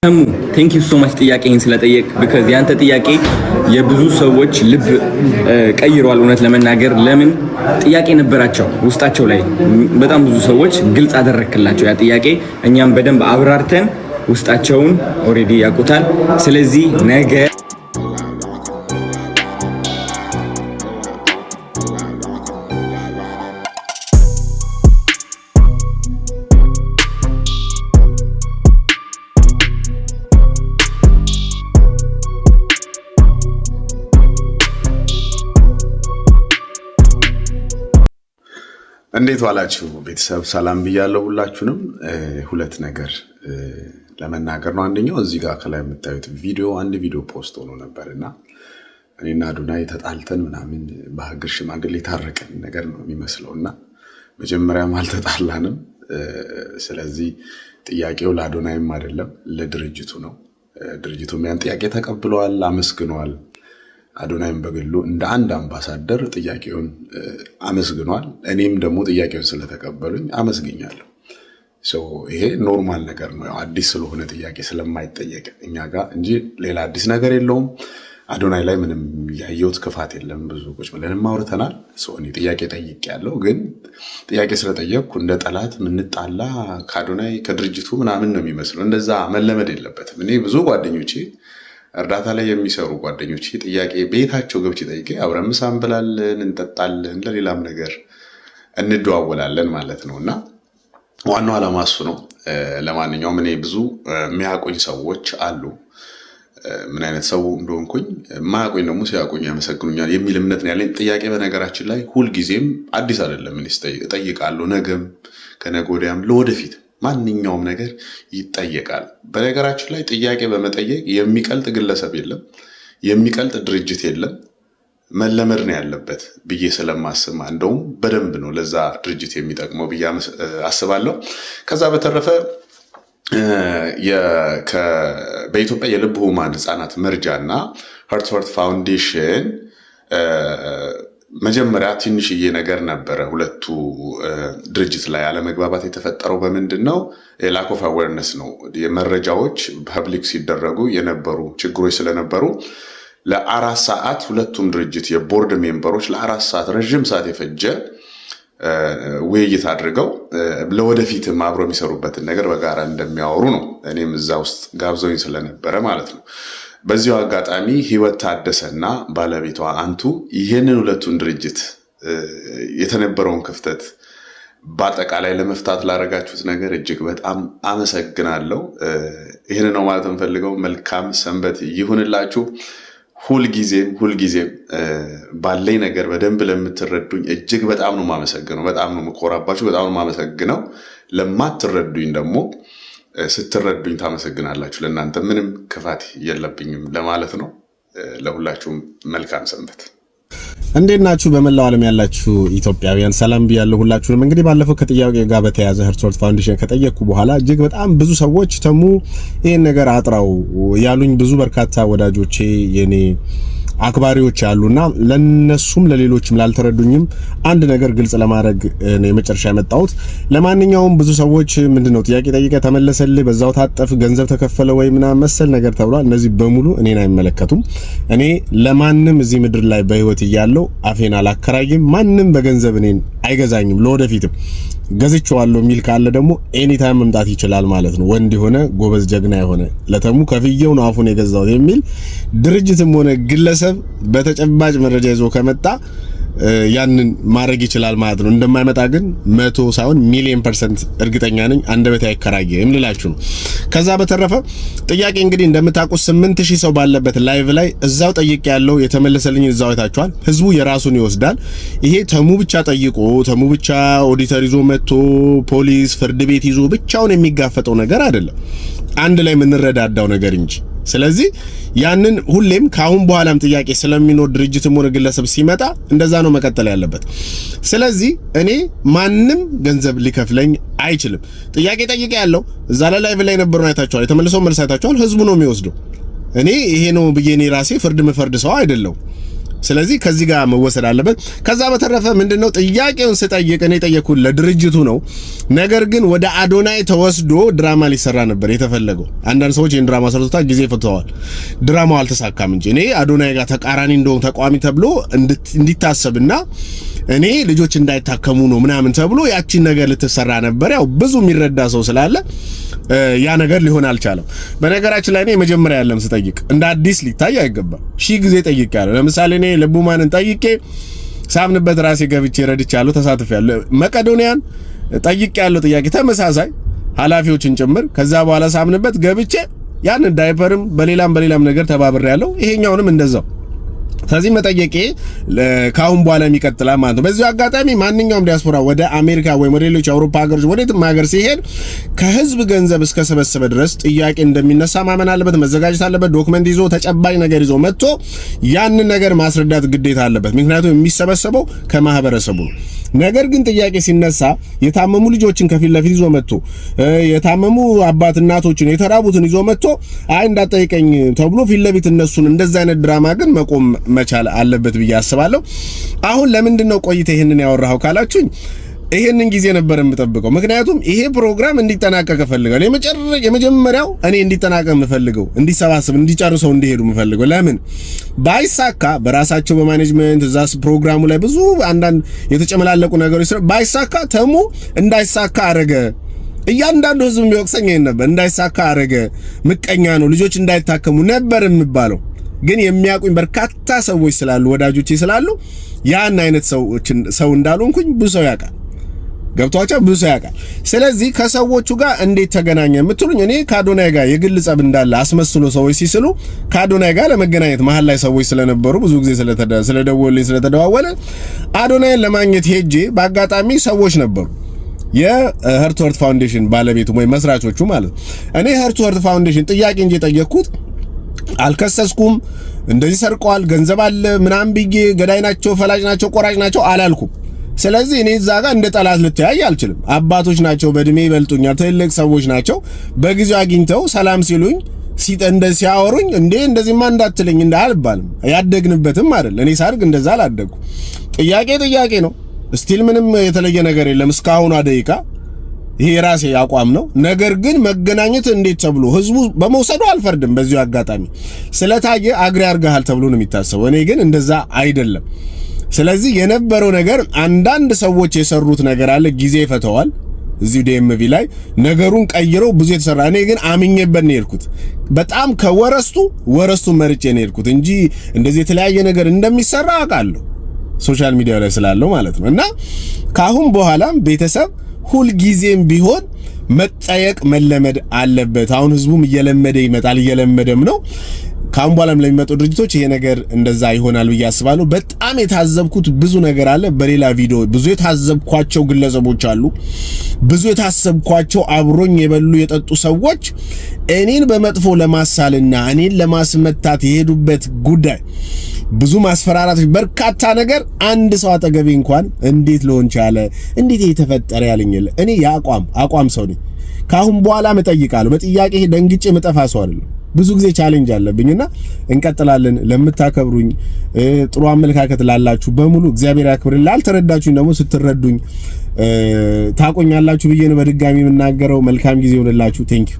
Thank you so much ጥያቄን ስለጠየቅ because ያንተ ጥያቄ የብዙ ሰዎች ልብ ቀይሯል። እውነት ለመናገር ለምን ጥያቄ ነበራቸው ውስጣቸው ላይ በጣም ብዙ ሰዎች ግልጽ አደረክላቸው ያ ጥያቄ እኛም በደንብ አብራርተን ውስጣቸውን ኦሬዲ ያውቁታል። ስለዚህ ነገ እንዴት ዋላችሁ ቤተሰብ? ሰላም ብያለሁ ሁላችሁንም። ሁለት ነገር ለመናገር ነው። አንደኛው እዚህ ጋር ከላይ የምታዩት አንድ ቪዲዮ ፖስት ሆኖ ነበርና እኔና አዶናይ ተጣልተን ምናምን በሀገር ሽማግሌ ታረቀን ነገር ነው የሚመስለውና መጀመሪያም አልተጣላንም። ስለዚህ ጥያቄው ለአዶናይም አይደለም ለድርጅቱ ነው። ድርጅቱም ያን ጥያቄ ተቀብሏል፣ አመስግኗል። አዶናይም በግሉ እንደ አንድ አምባሳደር ጥያቄውን አመስግኗል። እኔም ደግሞ ጥያቄውን ስለተቀበሉኝ አመስግኛለሁ። ይሄ ኖርማል ነገር ነው። አዲስ ስለሆነ ጥያቄ ስለማይጠየቅ እኛ ጋር እንጂ ሌላ አዲስ ነገር የለውም። አዶናይ ላይ ምንም ያየሁት ክፋት የለም። ብዙ ቁጭ ብለንም አውርተናል። እኔ ጥያቄ ጠይቄያለሁ፣ ግን ጥያቄ ስለጠየቅኩ እንደ ጠላት ምንጣላ ከአዶናይ ከድርጅቱ ምናምን ነው የሚመስለው። እንደዛ መለመድ የለበትም። እኔ ብዙ ጓደኞቼ እርዳታ ላይ የሚሰሩ ጓደኞች ጥያቄ ቤታቸው ገብቼ ጠይቄ አብረን ምሳ እንበላለን፣ እንጠጣለን፣ ለሌላም ነገር እንደዋወላለን ማለት ነውና ዋናው ዓላማ እሱ ነው። ለማንኛውም እኔ ብዙ የሚያቆኝ ሰዎች አሉ። ምን አይነት ሰው እንደሆንኩኝ ማያቆኝ ደግሞ ሲያቆኝ ያመሰግኑኛል የሚል እምነት ነው ያለኝ። ጥያቄ በነገራችን ላይ ሁልጊዜም አዲስ አይደለም። እኔ እጠይቃለሁ፣ ነገም ከነገ ወዲያም ለወደፊት ማንኛውም ነገር ይጠየቃል። በነገራችን ላይ ጥያቄ በመጠየቅ የሚቀልጥ ግለሰብ የለም፣ የሚቀልጥ ድርጅት የለም። መለመድ ነው ያለበት ብዬ ስለማስብ እንደውም በደንብ ነው ለዛ ድርጅት የሚጠቅመው ብዬ አስባለሁ። ከዛ በተረፈ በኢትዮጵያ የልብ ህሙማን ህፃናት መርጃና ሀርት ፋውንዴሽን መጀመሪያ ትንሽዬ ነገር ነበረ። ሁለቱ ድርጅት ላይ አለመግባባት የተፈጠረው በምንድን ነው? ላክ ኦፍ አዌርነስ ነው። የመረጃዎች ፐብሊክ ሲደረጉ የነበሩ ችግሮች ስለነበሩ ለ4 ሰዓት ሁለቱም ድርጅት የቦርድ ሜምበሮች ለ4 ሰዓት ረዥም ሰዓት የፈጀ ውይይት አድርገው ለወደፊትም አብሮ የሚሰሩበትን ነገር በጋራ እንደሚያወሩ ነው። እኔም እዛ ውስጥ ጋብዘውኝ ስለነበረ ማለት ነው። በዚሁ አጋጣሚ ህይወት ታደሰና ባለቤቷ አንቱ ይህንን ሁለቱን ድርጅት የተነበረውን ክፍተት በአጠቃላይ ለመፍታት ላደረጋችሁት ነገር እጅግ በጣም አመሰግናለሁ። ይህን ነው ማለት እንፈልገው። መልካም ሰንበት ይሁንላችሁ። ሁልጊዜም ባለኝ ነገር በደንብ ለምትረዱኝ እጅግ በጣም ነው የማመሰግነው። በጣም ነው የምኮራባችሁ። በጣም ነው የማመሰግነው። ለማትረዱኝ ደግሞ ስትረዱኝ ታመሰግናላችሁ። ለእናንተ ምንም ክፋት የለብኝም ለማለት ነው። ለሁላችሁም መልካም ሰንበት። እንዴት ናችሁ? በመላው ዓለም ያላችሁ ኢትዮጵያውያን ሰላም ብያለሁ ሁላችሁንም። እንግዲህ ባለፈው ከጥያቄ ጋር በተያያዘ ሀርት ፋውንዴሽን ከጠየቅኩ በኋላ እጅግ በጣም ብዙ ሰዎች ተሙ ይሄን ነገር አጥራው ያሉኝ ብዙ በርካታ ወዳጆቼ የኔ አክባሪዎች አሉና ለነሱም ለሌሎችም ላልተረዱኝም አንድ ነገር ግልጽ ለማድረግ ነው የመጨረሻ የመጣሁት። ለማንኛውም ብዙ ሰዎች ምንድነው ጥያቄ ጠይቀ ተመለሰልህ፣ በዛው ታጠፍ፣ ገንዘብ ተከፈለ ወይ ምናምን መሰል ነገር ተብሏል። እነዚህ በሙሉ እኔን አይመለከቱም። እኔ ለማንም እዚህ ምድር ላይ በህይወት እያለሁ አፌን አላከራይም። ማንም በገንዘብ እኔን አይገዛኝም። ለወደፊትም ገዝቼዋለሁ የሚል ካለ ደግሞ ኤኒ ታይም መምጣት ይችላል ማለት ነው። ወንድ የሆነ ጎበዝ ጀግና የሆነ ለተሙ ከፍየው ነው አፉን የገዛው የሚል ድርጅትም ሆነ ግለሰብ በተጨባጭ መረጃ ይዞ ከመጣ ያንን ማድረግ ይችላል ማለት ነው። እንደማይመጣ ግን 100 ሳይሆን ሚሊዮን% እርግጠኛ ነኝ። አንደበት አይከራየም ልላችሁ ነው። ከዛ በተረፈ ጥያቄ እንግዲህ እንደምታውቁት 8000 ሰው ባለበት ላይቭ ላይ እዛው ጠይቄ ያለው የተመለሰልኝ እዛው አይታችኋል። ህዝቡ የራሱን ይወስዳል። ይሄ ተሙ ብቻ ጠይቆ ተሙ ብቻ ኦዲተር ይዞ መጥቶ ፖሊስ ፍርድ ቤት ይዞ ብቻውን የሚጋፈጠው ነገር አይደለም። አንድ ላይ የምንረዳዳው ነገር እንጂ። ስለዚህ ያንን ሁሌም ካሁን በኋላም ጥያቄ ስለሚኖር ድርጅትም ሆነ ግለሰብ ሲመጣ እንደዛ ነው መቀጠል ያለበት። ስለዚህ እኔ ማንም ገንዘብ ሊከፍለኝ አይችልም። ጥያቄ ጠይቄ ያለው እዛ ላይ ላይቭ ላይ ነበርኩ፣ አይታችኋል። የተመለሰው መልስ አይታችኋል። ህዝቡ ነው የሚወስደው። እኔ ይሄ ነው ብዬ እኔ ራሴ ፍርድ መፈርድ ሰው አይደለም። ስለዚህ ከዚህ ጋር መወሰድ አለበት። ከዛ በተረፈ ምንድነው ጥያቄውን ስጠይቅ እኔ ጠየቅኩት ለድርጅቱ ነው። ነገር ግን ወደ አዶናይ ተወስዶ ድራማ ሊሰራ ነበር የተፈለገው። አንዳንድ ሰዎች ይሄን ድራማ ሰርተውታል፣ ጊዜ ፈተዋል። ድራማው አልተሳካም እንጂ እኔ አዶናይ ጋር ተቃራኒ እንደሆነ ተቋሚ ተብሎ እንዲታሰብና እኔ ልጆች እንዳይታከሙ ነው ምናምን ተብሎ ያቺን ነገር ልትሰራ ነበር። ያው ብዙ የሚረዳ ሰው ስላለ ያ ነገር ሊሆን አልቻለም። በነገራችን ላይ እኔ መጀመሪያ ያለም ስጠይቅ እንደ አዲስ ሊታይ አይገባም። ሺህ ጊዜ ጠይቄያለሁ። ለምሳሌ እኔ ልቡማንን ጠይቄ ሳምንበት ራሴ ገብቼ ረድቻለሁ፣ ተሳትፌያለሁ። መቄዶንያን ጠይቄያለሁ፣ ጥያቄ ተመሳሳይ ኃላፊዎችን ጭምር። ከዛ በኋላ ሳምንበት ገብቼ ያን ዳይፐርም በሌላም ነገር ተባብሬያለሁ። ይሄኛውንም እንደዛው። ስለዚህ መጠየቄ ካሁን በኋላ የሚቀጥላል ማለት ነው። በዚህ አጋጣሚ ማንኛውም ዲያስፖራ ወደ አሜሪካ ወይም ወደ ሌሎች አውሮፓ ሀገሮች ወደየትም ሀገር ሲሄድ ከህዝብ ገንዘብ እስከ ሰበሰበ ድረስ ጥያቄ እንደሚነሳ ማመን አለበት፣ መዘጋጀት አለበት። ዶክመንት ይዞ ተጨባጭ ነገር ይዞ መጥቶ ያንን ነገር ማስረዳት ግዴታ አለበት። ምክንያቱም የሚሰበሰበው ከማህበረሰቡ ነው። ነገር ግን ጥያቄ ሲነሳ የታመሙ ልጆችን ከፊት ለፊት ይዞ መጥቶ የታመሙ አባት እናቶችን የተራቡትን ይዞ መጥቶ አይ እንዳጠይቀኝ ተብሎ ፊት ለፊት እነሱን እንደዛ አይነት ድራማ ግን መቆም መቻል አለበት ብዬ አስባለሁ። አሁን ለምንድነው ቆይተ ይሄንን ያወራው ካላችሁኝ ይሄንን ጊዜ ነበር የምጠብቀው። ምክንያቱም ይሄ ፕሮግራም እንዲጠናቀቅ ፈልጋለሁ። የመጀመሪያው እኔ እንዲጠናቀቅ የምፈልገው እንዲሰባሰብ እንዲጨርሰው እንዲሄዱ የምፈልገው ለምን ባይሳካ በራሳቸው በማኔጅመንት እዛስ ፕሮግራሙ ላይ ብዙ አንዳንድ የተጨመላለቁ ነገሮች ባይሳካ ተሙ እንዳይሳካ አረገ። እያንዳንዱ ህዝብ የሚወቅሰኝ ይሄን ነበር። እንዳይሳካ አረገ፣ ምቀኛ ነው፣ ልጆች እንዳይታከሙ ነበር የምባለው። ግን የሚያውቁኝ በርካታ ሰዎች ስላሉ ወዳጆቼ ስላሉ ያን አይነት ሰው እንዳልሆንኩኝ ብዙ ሰው ያውቃል። ገብቷቸው ብዙ ሰው ያውቃል። ስለዚህ ከሰዎቹ ጋር እንዴት ተገናኘ የምትሉኝ እኔ ከአዶናይ ጋር የግል ጸብ እንዳለ አስመስሎ ሰዎች ሲስሉ ከአዶናይ ጋር ለመገናኘት መሀል ላይ ሰዎች ስለነበሩ ብዙ ጊዜ ስለደወሉልኝ ስለተደዋወለ አዶናይን ለማግኘት ሄጄ በአጋጣሚ ሰዎች ነበሩ የሄርት ወርት ፋውንዴሽን ባለቤቱ ወይ መስራቾቹ ማለት እኔ ሄርት ወርት ፋውንዴሽን ጥያቄ እንጂ ጠየቅኩት አልከሰስኩም። እንደዚህ ሰርቀዋል ገንዘብ አለ ምናምን ብዬ ገዳይ ናቸው ፈላጭ ናቸው ቆራጭ ናቸው አላልኩም። ስለዚህ እኔ እዛ ጋር እንደ ጠላት ልተያይ አልችልም። አባቶች ናቸው፣ በእድሜ ይበልጡኛል፣ ትልቅ ሰዎች ናቸው። በጊዜው አግኝተው ሰላም ሲሉኝ ሲያወሩኝ እንዴ እንደዚህማ እንዳትለኝ እንዳልባልም ያደግንበትም አይደል። እኔ ሳርግ እንደዛ አላደግኩ። ጥያቄ ነው። ስቲል ምንም የተለየ ነገር የለም እስካሁን ደቂቃ። ይሄ ራሴ አቋም ነው። ነገር ግን መገናኘት እንዴት ተብሎ ህዝቡ በመውሰዱ አልፈርድም። በዚሁ አጋጣሚ ስለታየ አግሪ አርጋሃል ተብሎ ነው የሚታሰበው። እኔ ግን እንደዛ አይደለም። ስለዚህ የነበረው ነገር አንዳንድ ሰዎች የሰሩት ነገር አለ፣ ጊዜ ይፈተዋል። እዚሁ ዲኤምቪ ላይ ነገሩን ቀይረው ብዙ የተሰራ እኔ ግን አምኜበት ነው የሄድኩት። በጣም ወረስቱ መርጬ ነው የሄድኩት እንጂ እንደዚህ የተለያየ ነገር እንደሚሰራ አውቃለሁ፣ ሶሻል ሚዲያ ላይ ስላለው ማለት ነው። እና ካሁን በኋላም ቤተሰብ ሁል ጊዜም ቢሆን መጠየቅ መለመድ አለበት። አሁን ህዝቡም እየለመደ ይመጣል፣ እየለመደም ነው። ካሁን በኋላም ለሚመጡ ድርጅቶች ይሄ ነገር እንደዛ ይሆናል ብዬ አስባለሁ። በጣም የታዘብኩት ብዙ ነገር አለ። በሌላ ቪዲዮ ብዙ የታዘብኳቸው ግለሰቦች አሉ። ብዙ የታዘብኳቸው አብሮኝ የበሉ የጠጡ ሰዎች እኔን በመጥፎ ለማሳልና እኔን ለማስመታት የሄዱበት ጉዳይ ብዙ ማስፈራራት፣ በርካታ ነገር። አንድ ሰው አጠገቤ እንኳን እንዴት ሊሆን ቻለ እንዴት የተፈጠረ ያለኝል። እኔ የአቋም ሰው ነኝ። ካሁን በኋላ መጠይቃለሁ። በጥያቄ ደንግጬ መጠፋ ሰው አይደለም። ብዙ ጊዜ ቻሌንጅ አለብኝና እንቀጥላለን። ለምታከብሩኝ ጥሩ አመለካከት ላላችሁ በሙሉ እግዚአብሔር ያክብርልኝ። ላልተረዳችሁኝ ደግሞ ስትረዱኝ ታቆኛላችሁ ብዬ ነው በድጋሚ የምናገረው። መልካም ጊዜ ይሁንላችሁ። ቴንክ ዩ